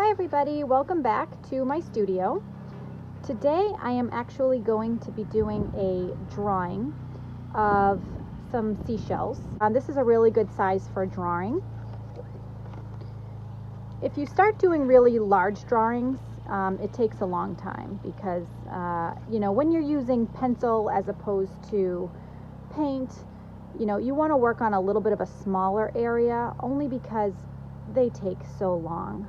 Hi everybody, welcome back to my studio. Today I am actually going to be doing a drawing of some seashells. This is a really good size for a drawing. If you start doing really large drawings, it takes a long time because when you're using pencil as opposed to paint, you want to work on a little bit of a smaller area only because they take so long.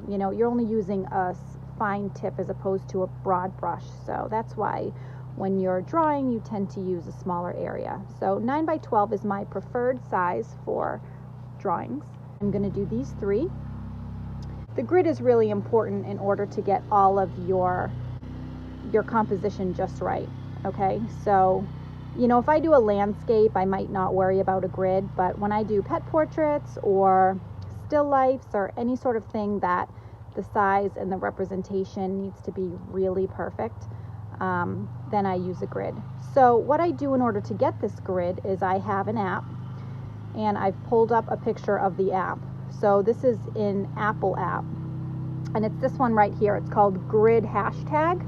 You're only using a fine tip as opposed to a broad brush, so that's why when you're drawing you tend to use a smaller area. So 9 by 12 is my preferred size for drawings. I'm going to do these three. The grid is really important in order to get all of your composition just right. Okay, so if I do a landscape I might not worry about a grid, but when I do pet portraits or still lifes or any sort of thing that the size and the representation needs to be really perfect, then I use a grid. So what I do in order to get this grid is I have an app and I've pulled up a picture of the app. So this is in Apple app and it's this one right here. It's called Grid Hashtag.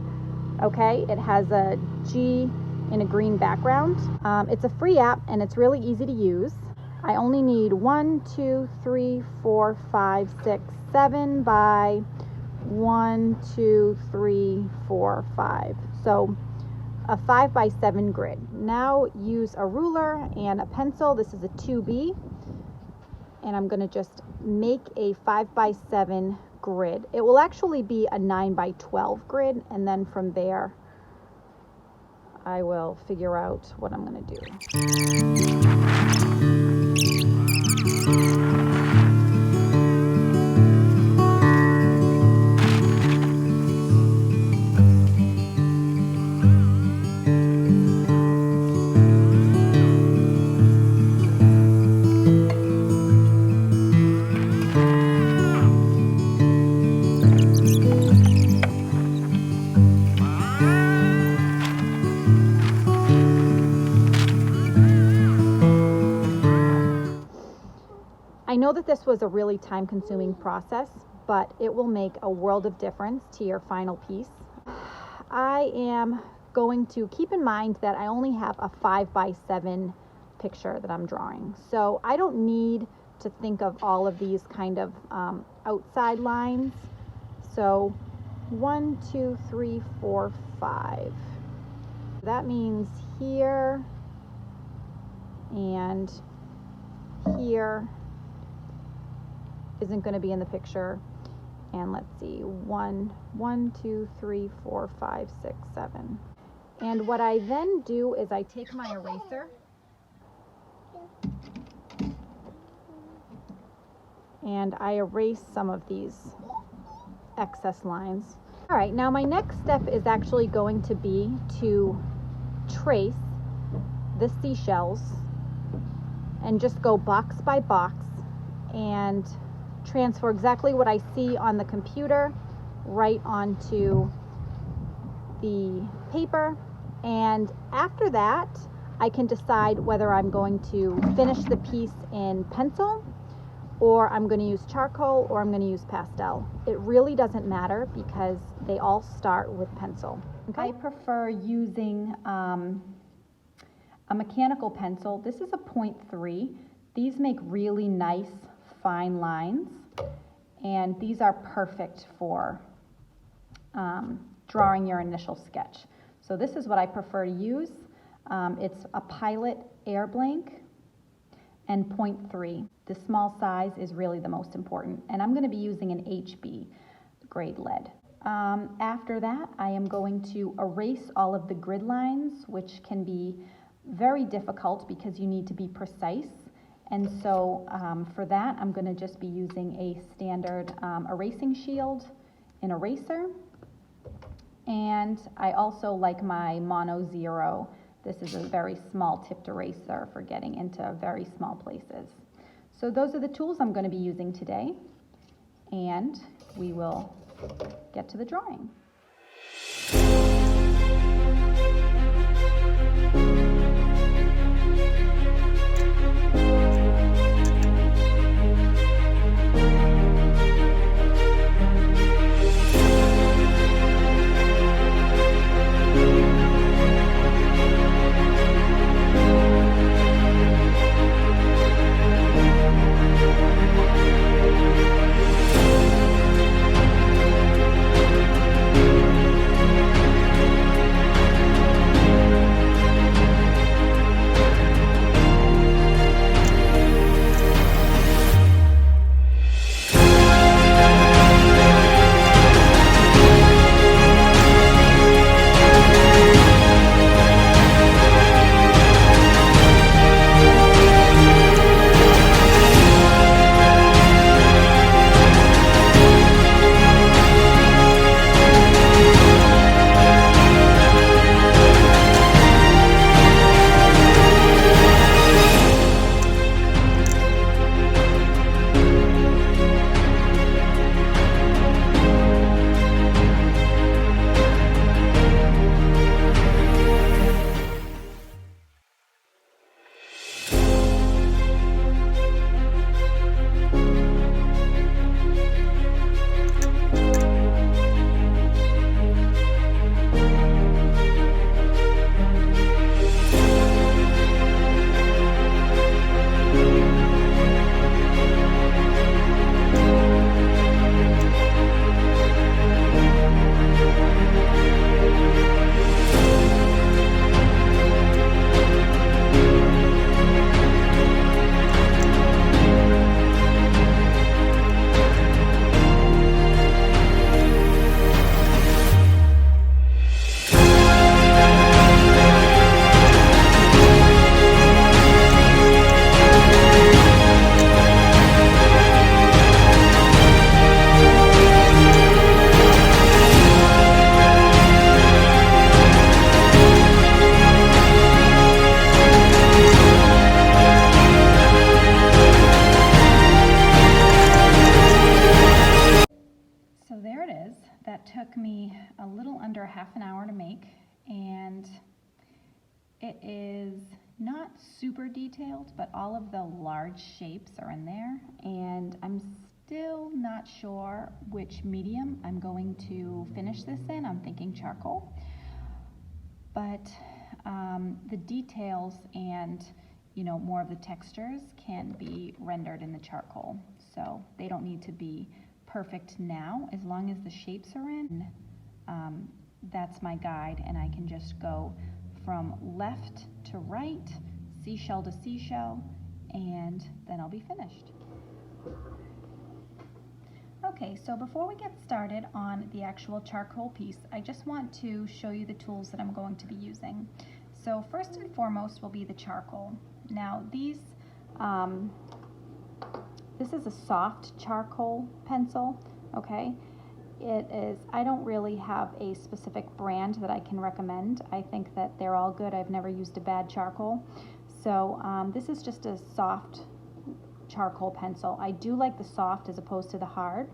Okay, it has a G in a green background. It's a free app and it's really easy to use. I only need 1, 2, 3, 4, 5, 6, 7 by 1, 2, 3, 4, 5. So a 5 by 7 grid. Now use a ruler and a pencil. This is a 2B. And I'm going to just make a 5 by 7 grid. It will actually be a 9 by 12 grid, and then from there I will figure out what I'm going to do. I know that this was a really time-consuming process, but it will make a world of difference to your final piece. I am going to keep in mind that I only have a 5 by 7 picture that I'm drawing. So I don't need to think of all of these kind of outside lines. So 1, 2, 3, 4, 5. That means here and here isn't going to be in the picture, and let's see, 1, 2, 3, 4, 5, 6, 7. And what I then do is I take my eraser and I erase some of these excess lines. All right, now my next step is actually going to be to trace the seashells and just go box by box and transfer exactly what I see on the computer right onto the paper. And after that I can decide whether I'm going to finish the piece in pencil or I'm going to use charcoal or I'm going to use pastel. It really doesn't matter because they all start with pencil. Okay. I prefer using a mechanical pencil. This is a 0.3. These make really nice fine lines, and these are perfect for drawing your initial sketch. So this is what I prefer to use. It's a Pilot Air Blank and 0.3. The small size is really the most important, and I'm going to be using an HB grade lead. After that, I am going to erase all of the grid lines, which can be very difficult because you need to be precise. And so for that, I'm going to just be using a standard erasing shield, an eraser, and I also like my Mono Zero. This is a very small tipped eraser for getting into very small places. So those are the tools I'm going to be using today, and we will get to the drawing. that took me a little under half an hour to make, and it is not super detailed, but all of the large shapes are in there, and I'm still not sure which medium I'm going to finish this in. I'm thinking charcoal, but the details and more of the textures can be rendered in the charcoal, so they don't need to be perfect now. As long as the shapes are in, that's my guide, and I can just go from left to right, seashell to seashell, and then I'll be finished. Okay, so before we get started on the actual charcoal piece, I just want to show you the tools that I'm going to be using. So first and foremost will be the charcoal. Now this is a soft charcoal pencil, okay? I don't really have a specific brand that I can recommend. I think that they're all good. I've never used a bad charcoal. So this is just a soft charcoal pencil. I do like the soft as opposed to the hard.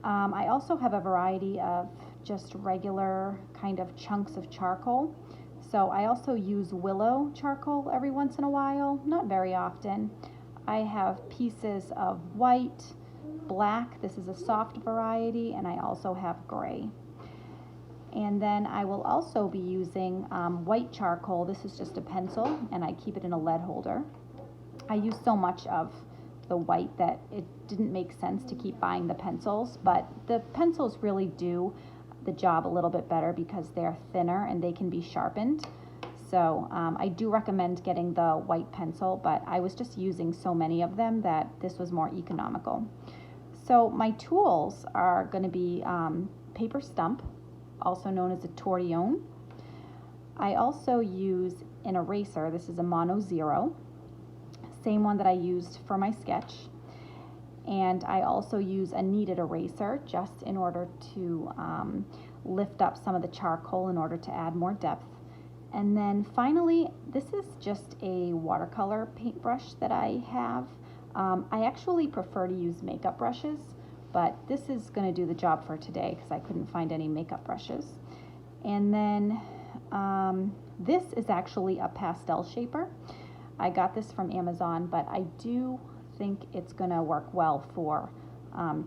I also have a variety of just regular kind of chunks of charcoal. So I also use willow charcoal every once in a while, not very often. I have pieces of white, black, this is a soft variety, and I also have gray. And then I will also be using white charcoal. This is just a pencil, and I keep it in a lead holder. I use so much of the white that it didn't make sense to keep buying the pencils, but the pencils really do the job a little bit better because they're thinner and they can be sharpened. So I do recommend getting the white pencil, but I was just using so many of them that this was more economical. So my tools are going to be paper stump, also known as a tortillon. I also use an eraser. This is a Mono Zero, same one that I used for my sketch. And I also use a kneaded eraser just in order to lift up some of the charcoal in order to add more depth. And then finally, this is just a watercolor paintbrush that I have. I actually prefer to use makeup brushes, but this is going to do the job for today because I couldn't find any makeup brushes. And then this is actually a pastel shaper. I got this from Amazon, but I do think it's going to work well for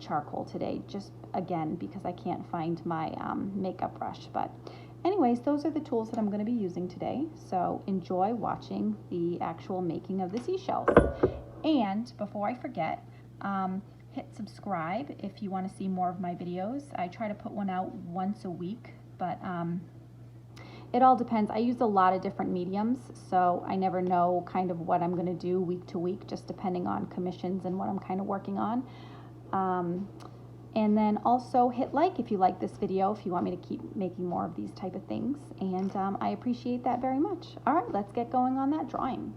charcoal today, just again because I can't find my makeup brush. But anyways, those are the tools that I'm going to be using today, so enjoy watching the actual making of the seashells. And before I forget, hit subscribe if you want to see more of my videos. I try to put one out once a week, but it all depends. I use a lot of different mediums, so I never know kind of what I'm going to do week to week, just depending on commissions and what I'm kind of working on. And then also hit like if you like this video, if you want me to keep making more of these type of things. And I appreciate that very much. All right, let's get going on that drawing.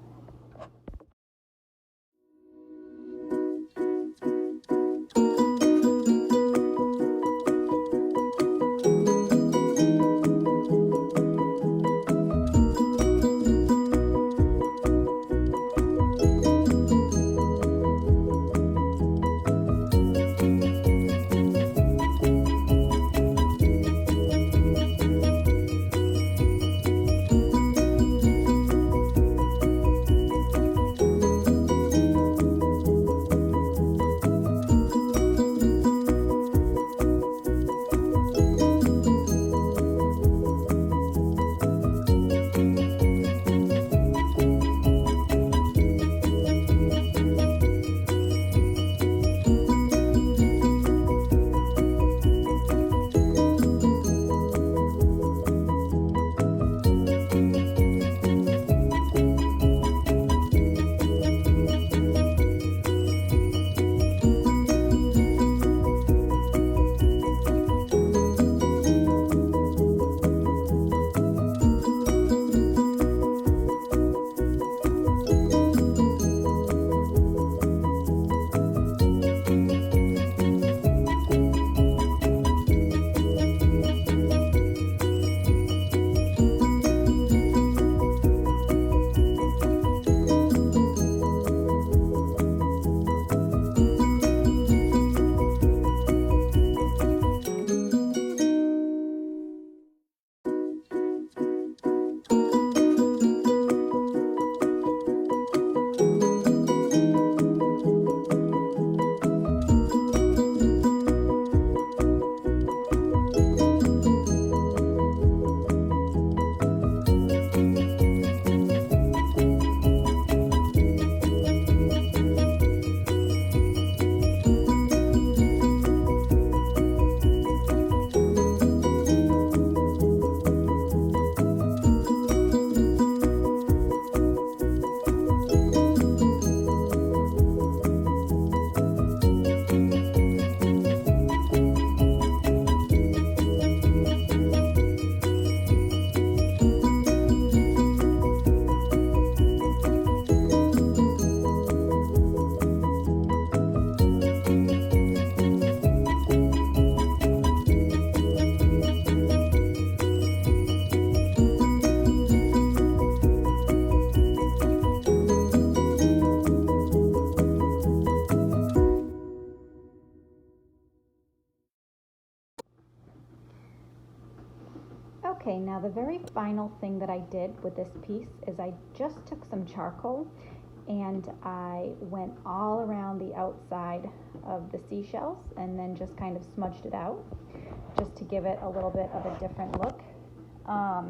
Okay, now the very final thing that I did with this piece is I just took some charcoal and I went all around the outside of the seashells and then just kind of smudged it out just to give it a little bit of a different look. I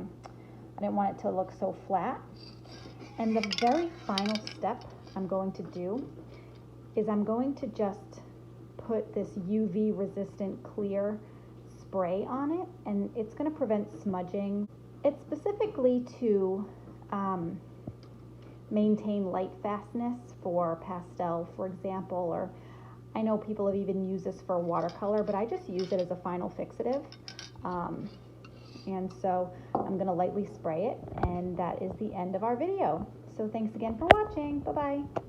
didn't want it to look so flat. And the very final step I'm going to do is I'm going to just put this UV resistant clear spray on it, and it's going to prevent smudging. It's specifically to maintain light fastness for pastel, for example, or I know people have even used this for watercolor, but I just use it as a final fixative. And so I'm going to lightly spray it, and that is the end of our video. So thanks again for watching. Bye-bye.